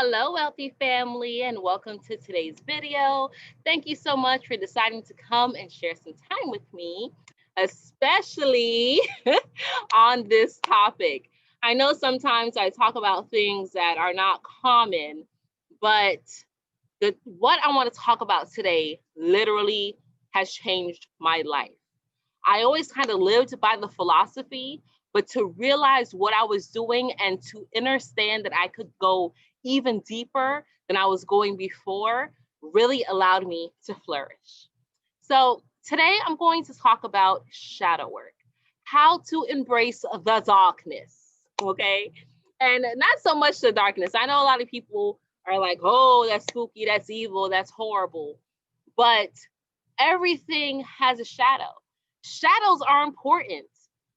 Hello, wealthy family, and welcome to today's video. Thank you so much for deciding to come and share some time with me, especially on this topic. I know sometimes I talk about things that are not common, but what I want to talk about today literally has changed my life. I always kind of lived by the philosophy, but to realize what I was doing and to understand that I could go even deeper than I was going before really allowed me to flourish. So, today I'm going to talk about shadow work, how to embrace the darkness, okay? And not so much the darkness. I know a lot of people are like, oh, that's spooky, that's evil, that's horrible. But everything has a shadow. Shadows are important.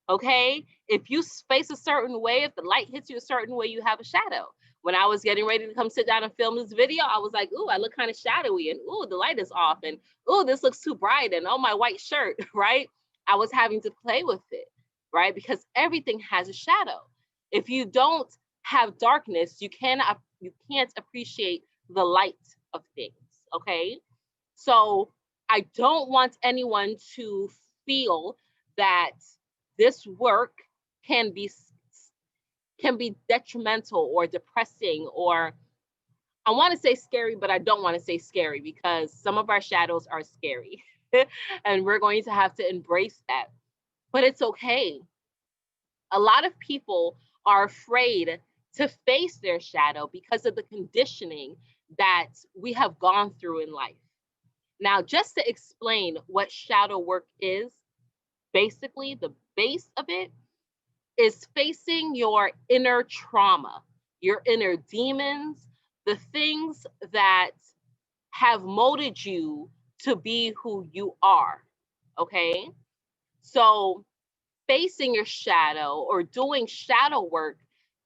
Okay. If you face a certain way, if the light hits you a certain way, you have a shadow. When I was getting ready to come sit down and film this video, I was like, ooh, I look kind of shadowy, and ooh, the light is off, and ooh, this looks too bright, and oh, my white shirt, right? I was having to play with it, right? Because everything has a shadow. If you don't have darkness, you can't appreciate the light of things. Okay. So I don't want anyone to feel that this work can be can be detrimental or depressing, or I want to say scary, but I don't want to say scary because some of our shadows are scary and we're going to have to embrace that. But it's okay. A lot of people are afraid to face their shadow because of the conditioning that we have gone through in life. Now, just to explain what shadow work is, basically, the base of it is facing your inner trauma, your inner demons, the things that have molded you to be who you are. Okay. So, facing your shadow or doing shadow work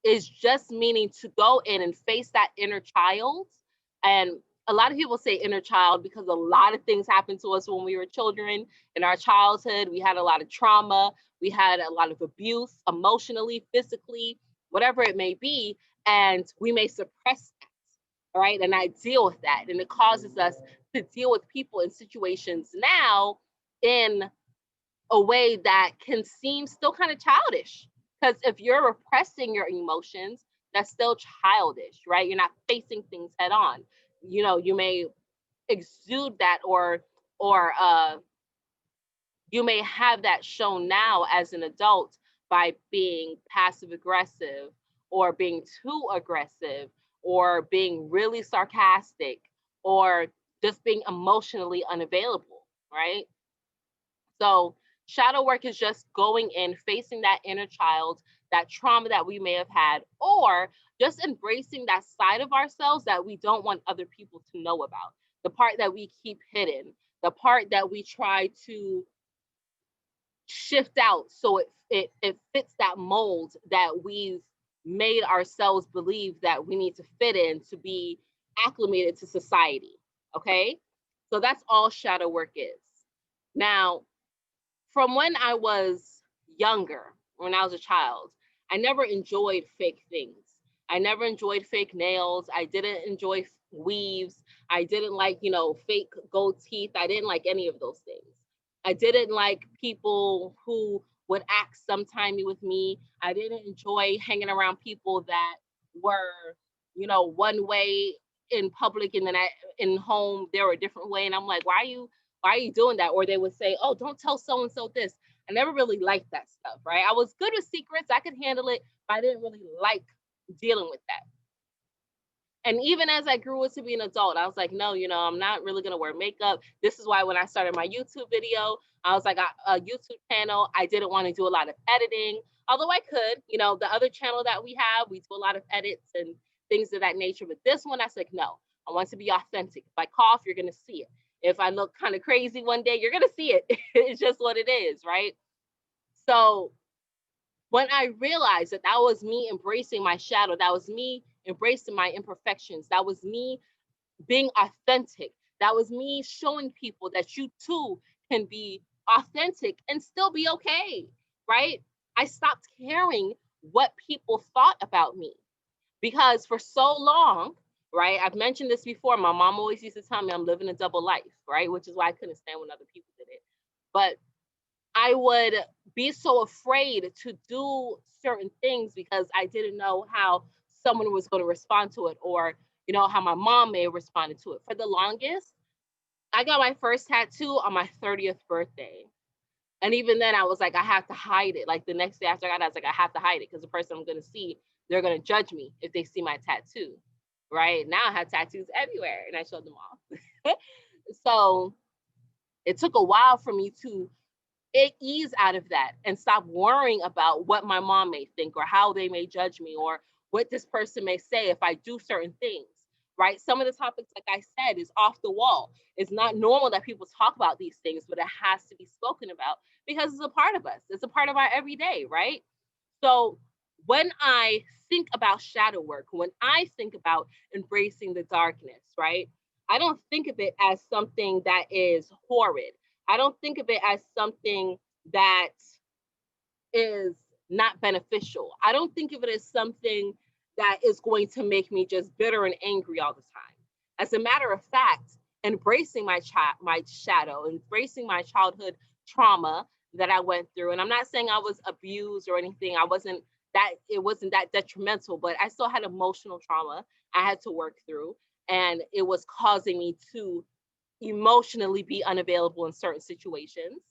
is just meaning to go in and face that inner child. And a lot of people say inner child because a lot of things happened to us when we were children. In our childhood, we had a lot of trauma, we had a lot of abuse, emotionally, physically, whatever it may be. And we may suppress that. All right. And I deal with that. And it causes us to deal with people in situations now in a way that can seem still kind of childish. Because if you're repressing your emotions, that's still childish, right? You're not facing things head on. You may exude that, or you may have that shown now as an adult by being passive aggressive or being too aggressive or being really sarcastic or just being emotionally unavailable, right? So shadow work is just going in, facing that inner child, that trauma that we may have had, or just embracing that side of ourselves that we don't want other people to know about, the part that we keep hidden, the part that we try to shift out so it fits that mold that we've made ourselves believe that we need to fit in to be acclimated to society. Okay. So that's all shadow work is. Now, from when I was younger, when I was a child, I never enjoyed fake things. I never enjoyed fake nails. I didn't enjoy weaves. I didn't like, fake gold teeth. I didn't like any of those things. I didn't like people who would act sometimey with me. I didn't enjoy hanging around people that were, one way in public, and then in home they were a different way. And I'm like, why are you doing that? Or they would say, oh, don't tell so and so this. I never really liked that stuff, right? I was good with secrets, I could handle it, but I didn't really like dealing with that. And even as I grew to be an adult, I was like, no, I'm not really going to wear makeup. This is why when I started my YouTube video, I was like, a YouTube channel, I didn't want to do a lot of editing, although I could. The other channel that we have, we do a lot of edits and things of that nature. But this one, I said, no, I want to be authentic. If I cough, you're going to see it. If I look kind of crazy one day, you're going to see it. It's just what it is, right? So when I realized that that was me embracing my shadow, that was me embracing my imperfections, that was me being authentic, that was me showing people that you too can be authentic and still be okay, right? I stopped caring what people thought about me because for so long, right? I've mentioned this before. My mom always used to tell me I'm living a double life, right? Which is why I couldn't stand when other people did it. But I would be so afraid to do certain things because I didn't know how someone was going to respond to it, or, how my mom may have responded to it. For the longest, I got my first tattoo on my 30th birthday. And even then, I was like, I have to hide it. Like the next day after I got it, I was like, I have to hide it because the person I'm going to see, they're going to judge me if they see my tattoo. Right now, I have tattoos everywhere and I showed them off. So it took a while for me to ease out of that and stop worrying about what my mom may think or how they may judge me or what this person may say if I do certain things, right? Some of the topics, like I said, is off the wall. It's not normal that people talk about these things, but it has to be spoken about because it's a part of us. It's a part of our everyday, right? So when I think about shadow work, when I think about embracing the darkness, right? I don't think of it as something that is horrid. I don't think of it as something that is not beneficial. I don't think of it as something that is going to make me just bitter and angry all the time. As a matter of fact, embracing my shadow, embracing my childhood trauma that I went through, and I'm not saying I was abused or anything. It wasn't that detrimental, but I still had emotional trauma I had to work through, and it was causing me to emotionally be unavailable in certain situations.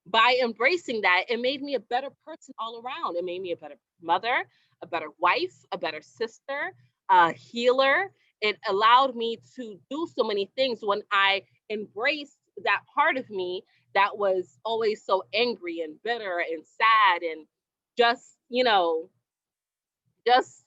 By embracing that, it made me a better person all around. It made me a better mother, a better wife, a better sister, a healer. It allowed me to do so many things when I embraced that part of me that was always so angry and bitter and sad and just, just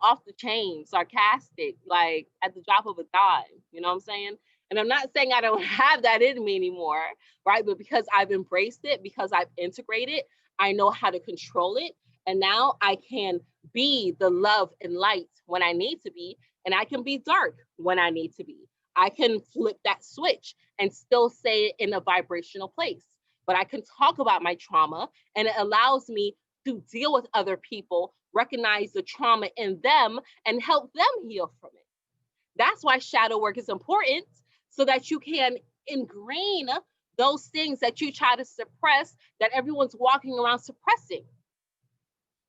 off the chain, sarcastic, like at the drop of a dime. You know what I'm saying? And I'm not saying I don't have that in me anymore, right? But because I've embraced it, because I've integrated, I know how to control it. And now I can be the love and light when I need to be, and I can be dark when I need to be. I can flip that switch and still say it in a vibrational place. But I can talk about my trauma, and it allows me to deal with other people, recognize the trauma in them, and help them heal from it. That's why shadow work is important, so that you can ingrain those things that you try to suppress, that everyone's walking around suppressing.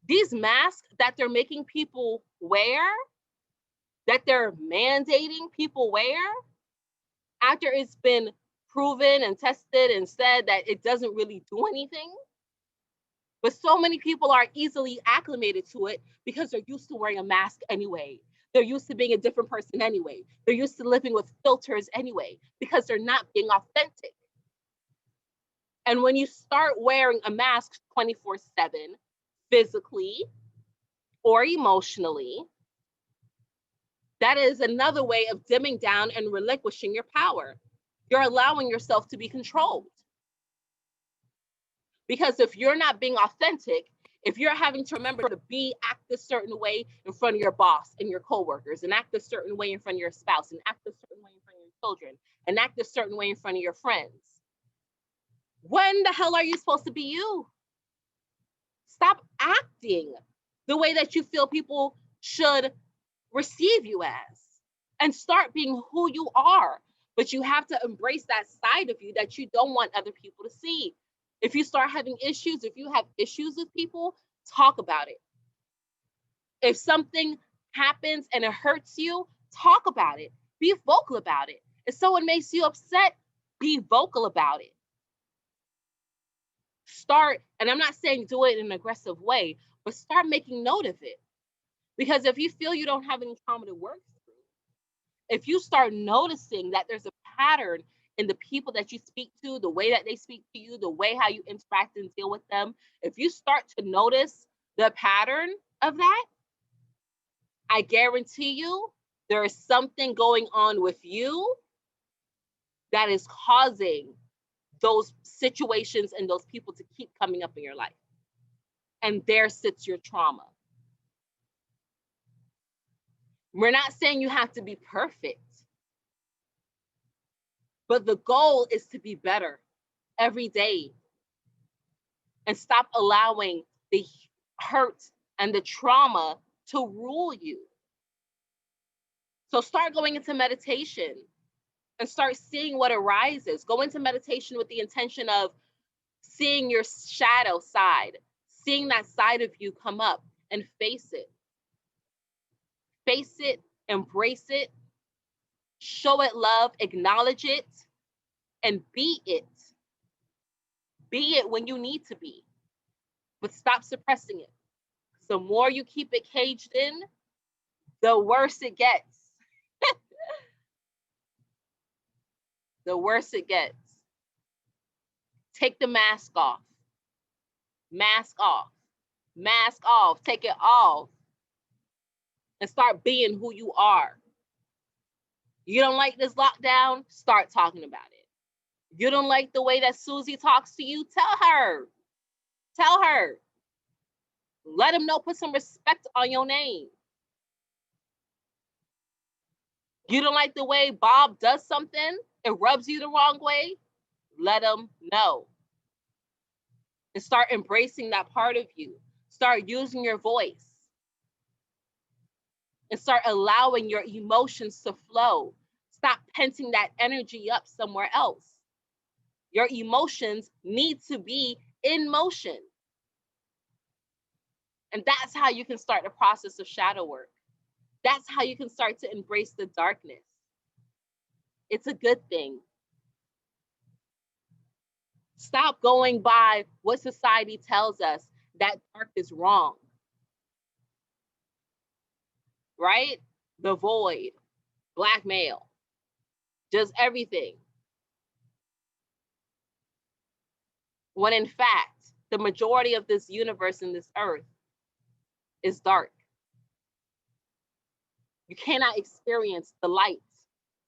These masks that they're making people wear, that they're mandating people wear, after it's been proven and tested and said that it doesn't really do anything. But so many people are easily acclimated to it because they're used to wearing a mask anyway. They're used to being a different person anyway. They're used to living with filters anyway because they're not being authentic. And when you start wearing a mask 24/7, physically or emotionally, that is another way of dimming down and relinquishing your power. You're allowing yourself to be controlled. Because if you're not being authentic, if you're having to remember to act a certain way in front of your boss and your coworkers, and act a certain way in front of your spouse, and act a certain way in front of your children, and act a certain way in front of your friends, when the hell are you supposed to be you? Stop acting the way that you feel people should receive you as, and start being who you are. But you have to embrace that side of you that you don't want other people to see. If you start having issues, if you have issues with people, talk about it. If something happens and it hurts you, talk about it. Be vocal about it. If someone makes you upset, be vocal about it. Start, and I'm not saying do it in an aggressive way, but start making note of it. Because if you feel you don't have any trauma to work through, if you start noticing that there's a pattern in the people that you speak to, the way that they speak to you, the way how you interact and deal with them, if you start to notice the pattern of that, I guarantee you there is something going on with you that is causing those situations and those people to keep coming up in your life. And there sits your trauma. We're not saying you have to be perfect, but the goal is to be better every day and stop allowing the hurt and the trauma to rule you. So start going into meditation and start seeing what arises. Go into meditation with the intention of seeing your shadow side, seeing that side of you come up, and face it. Face it, embrace it, show it love, acknowledge it, and be it. Be it when you need to be, but stop suppressing it. The more you keep it caged in, the worse it gets. The worse it gets. Take the mask off. Mask off. Mask off. Take it off. And start being who you are. You don't like this lockdown? Start talking about it. You don't like the way that Susie talks to you? Tell her. Tell her. Let them know, put some respect on your name. You don't like the way Bob does something? It rubs you the wrong way? Let them know. And start embracing that part of you. Start using your voice. And start allowing your emotions to flow. Stop penting that energy up somewhere else. Your emotions need to be in motion. And that's how you can start the process of shadow work. That's how you can start to embrace the darkness. It's a good thing. Stop going by what society tells us that dark is wrong. Right? The void, blackmail, just everything. When in fact, the majority of this universe and this earth is dark. You cannot experience the light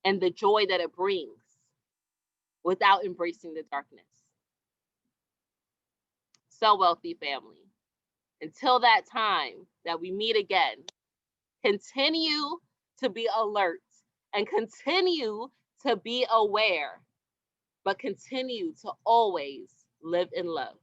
and the joy that it brings without embracing the darkness. So, wealthy family, until that time that we meet again, continue to be alert and continue to be aware, but continue to always live in love.